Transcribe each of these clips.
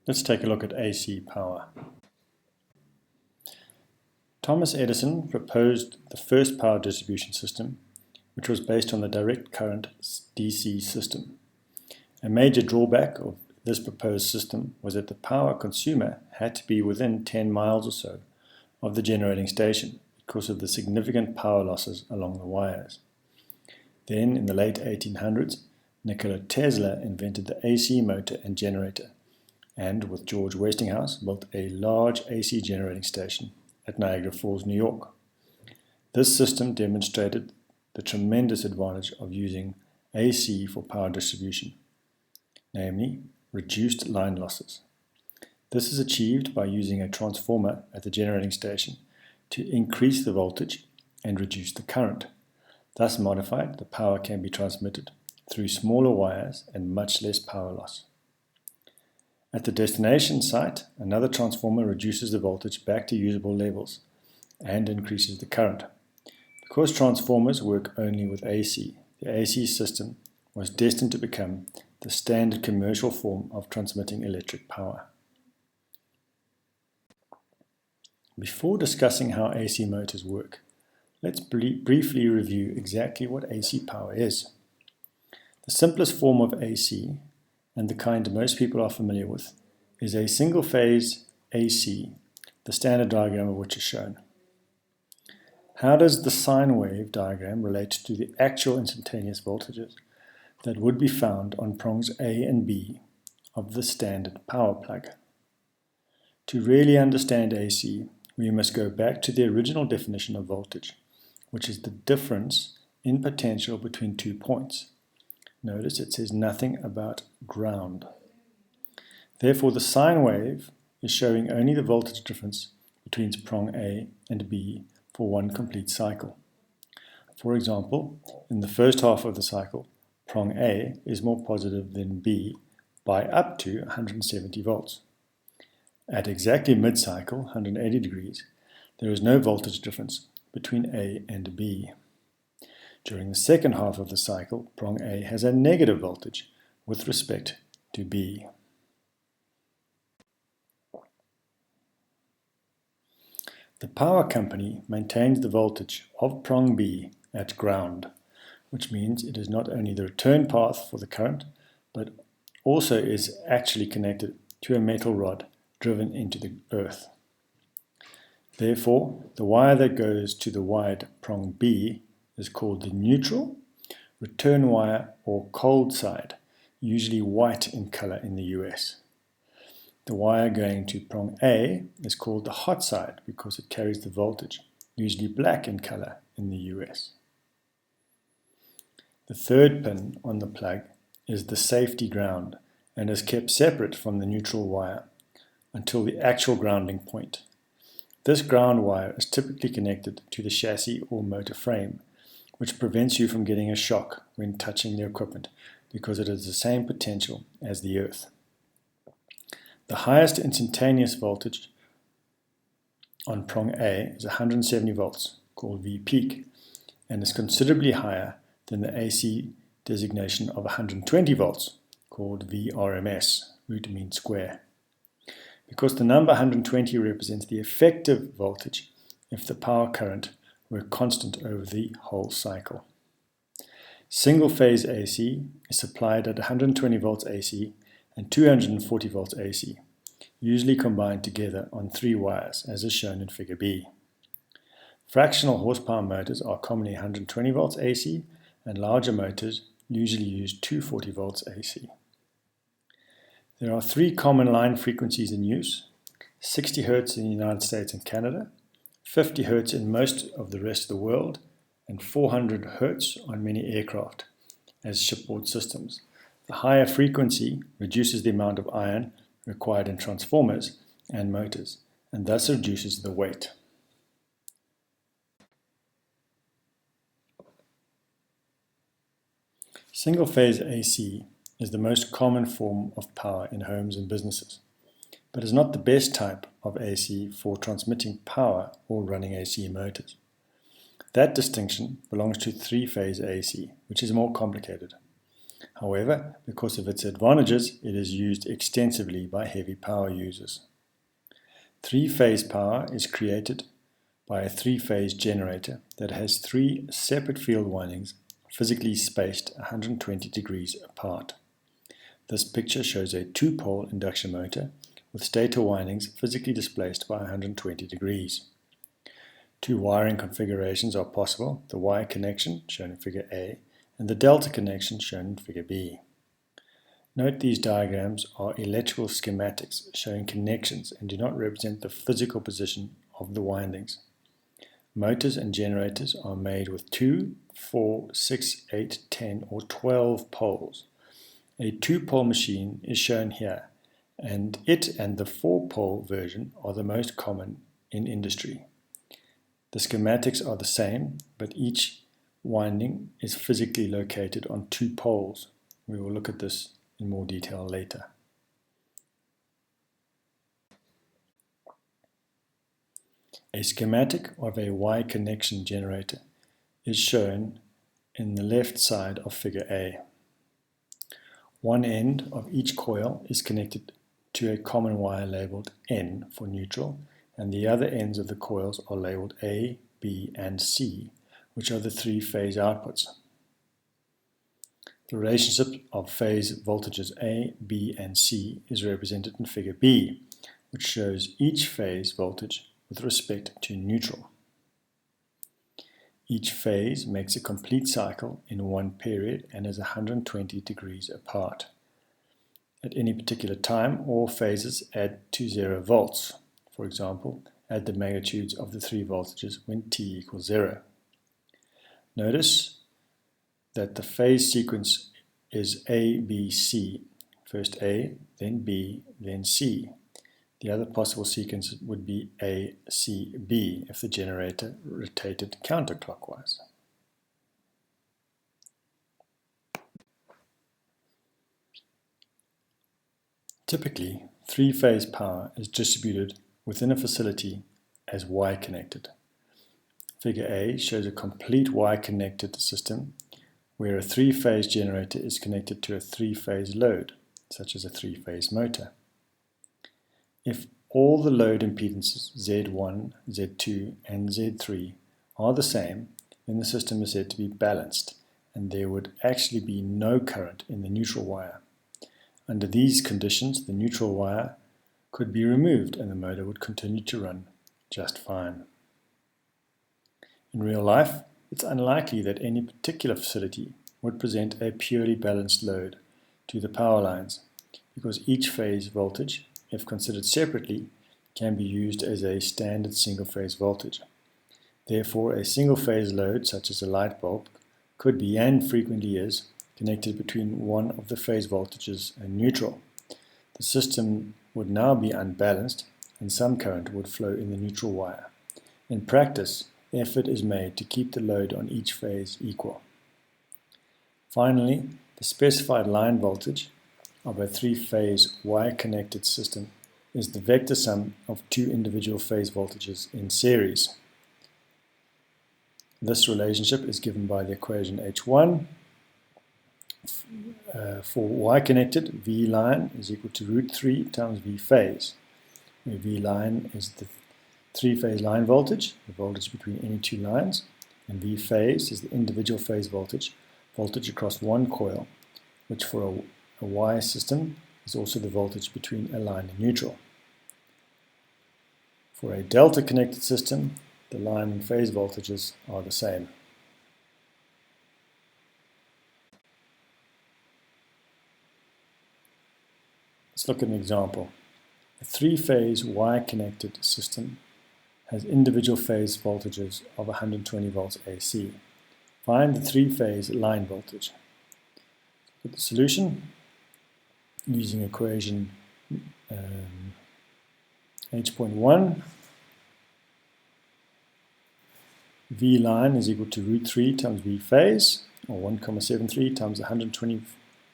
Let's take a look at AC power. Thomas Edison proposed the first power distribution system, which was based on the direct current DC system. A major drawback of this proposed system was that the power consumer had to be within 10 miles or so of the generating station because of the significant power losses along the wires. Then, in the late 1800s, Nikola Tesla invented the AC motor and generator, and with George Westinghouse built a large AC generating station at Niagara Falls, New York. This system demonstrated the tremendous advantage of using AC for power distribution, namely reduced line losses. This is achieved by using a transformer at the generating station to increase the voltage and reduce the current. Thus modified, the power can be transmitted through smaller wires and much less power loss. At the destination site, another transformer reduces the voltage back to usable levels and increases the current. Because transformers work only with AC, the AC system was destined to become the standard commercial form of transmitting electric power. Before discussing how AC motors work, let's briefly review exactly what AC power is. The simplest form of AC, and the kind most people are familiar with, is a single-phase AC, the standard diagram of which is shown. How does the sine wave diagram relate to the actual instantaneous voltages that would be found on prongs A and B of the standard power plug? To really understand AC, we must go back to the original definition of voltage, which is the difference in potential between 2 points. Notice it says nothing about ground. Therefore, the sine wave is showing only the voltage difference between prong A and B for one complete cycle. For example, in the first half of the cycle, prong A is more positive than B by up to 170 volts. At exactly mid-cycle, 180 degrees, there is no voltage difference between A and B. During the second half of the cycle, prong A has a negative voltage with respect to B. The power company maintains the voltage of prong B at ground, which means it is not only the return path for the current, but also is actually connected to a metal rod driven into the earth. Therefore, the wire that goes to the wired prong B is called the neutral, return wire, or cold side, usually white in color in the US. The wire going to prong A is called the hot side because it carries the voltage, usually black in color in the US. The third pin on the plug is the safety ground and is kept separate from the neutral wire until the actual grounding point. This ground wire is typically connected to the chassis or motor frame, which prevents you from getting a shock when touching the equipment because it has the same potential as the earth. The highest instantaneous voltage on prong A is 170 volts, called V peak, and is considerably higher than the AC designation of 120 volts, called VRMS, root mean square. Because the number 120 represents the effective voltage if the power current were constant over the whole cycle. Single-phase AC is supplied at 120 volts AC and 240 volts AC, usually combined together on 3 wires, as is shown in Figure B. Fractional horsepower motors are commonly 120 volts AC, and larger motors usually use 240 volts AC. There are 3 common line frequencies in use: 60 Hz in the United States and Canada, 50 Hz in most of the rest of the world, and 400 Hz on many aircraft as shipboard systems. The higher frequency reduces the amount of iron required in transformers and motors, and thus reduces the weight. Single-phase AC is the most common form of power in homes and businesses, but is not the best type of AC for transmitting power or running AC motors. That distinction belongs to 3-phase AC, which is more complicated. However, because of its advantages, it is used extensively by heavy power users. Three-phase power is created by a three-phase generator that has three separate field windings physically spaced 120 degrees apart. This picture shows a two-pole induction motor with stator windings physically displaced by 120 degrees. Two wiring configurations are possible, the Y connection, shown in figure A, and the delta connection, shown in figure B. Note these diagrams are electrical schematics showing connections and do not represent the physical position of the windings. Motors and generators are made with 2, 4, 6, 8, 10, or 12 poles. A two-pole machine is shown here, and it and the four-pole version are the most common in industry. The schematics are the same, but each winding is physically located on two poles. We will look at this in more detail later. A schematic of a Y connection generator is shown in the left side of figure A. One end of each coil is connected to a common wire labeled N for neutral, and the other ends of the coils are labeled A, B, and C, which are the three-phase outputs. The relationship of phase voltages A, B, and C is represented in figure B, which shows each phase voltage with respect to neutral. Each phase makes a complete cycle in one period and is 120 degrees apart. At any particular time, all phases add to 0 volts. For example, add the magnitudes of the three voltages when t equals 0. Notice that the phase sequence is A, B, C. First A, then B, then C. The other possible sequence would be A, C, B if the generator rotated counterclockwise. Typically, three-phase power is distributed within a facility as Y-connected. Figure A shows a complete Y-connected system where a three-phase generator is connected to a three-phase load, such as a three-phase motor. If all the load impedances Z1, Z2, and Z3 are the same, then the system is said to be balanced, and there would actually be no current in the neutral wire. Under these conditions, the neutral wire could be removed and the motor would continue to run just fine. In real life, it's unlikely that any particular facility would present a purely balanced load to the power lines, because each phase voltage, if considered separately, can be used as a standard single-phase voltage. Therefore, a single-phase load, such as a light bulb, could be, and frequently is, connected between one of the phase voltages and neutral. The system would now be unbalanced, and some current would flow in the neutral wire. In practice, effort is made to keep the load on each phase equal. Finally, the specified line voltage of a three-phase Y-connected system is the vector sum of two individual phase voltages in series. This relationship is given by the equation H1. For Y-connected, V line is equal to root 3 times V phase, where V line is the three-phase line voltage, the voltage between any two lines, and V phase is the individual phase voltage across one coil, which for a Y system is also the voltage between a line and neutral. For a delta-connected system, the line and phase voltages are the same. Let's look at an example. A three-phase Y-connected system has individual phase voltages of 120 volts AC. Find the three-phase line voltage. Look at the solution using equation H.1. V line is equal to root 3 times V phase, or 1,73 times 120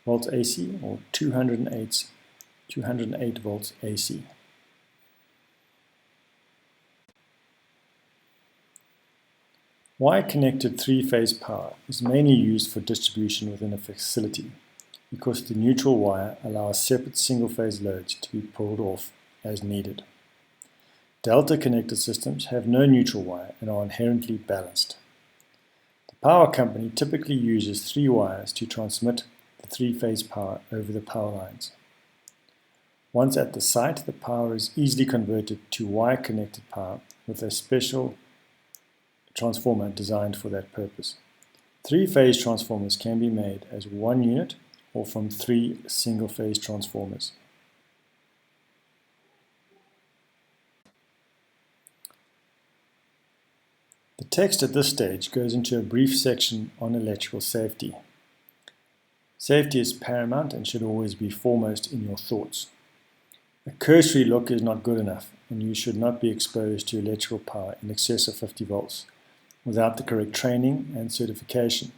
volts AC, or 208 volts AC. Y-connected three-phase power is mainly used for distribution within a facility, because the neutral wire allows separate single-phase loads to be pulled off as needed. Delta connected systems have no neutral wire and are inherently balanced. The power company typically uses 3 wires to transmit the 3-phase power over the power lines. Once at the site, the power is easily converted to wire-connected power with a special transformer designed for that purpose. 3-phase transformers can be made as one unit or from 3 single-phase transformers. The text at this stage goes into a brief section on electrical safety. Safety is paramount and should always be foremost in your thoughts. A cursory look is not good enough, and you should not be exposed to electrical power in excess of 50 volts without the correct training and certification.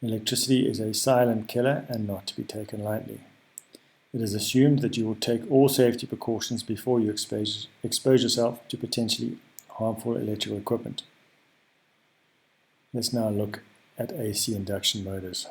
Electricity is a silent killer and not to be taken lightly. It is assumed that you will take all safety precautions before you expose yourself to potentially harmful electrical equipment. Let's now look at AC induction motors.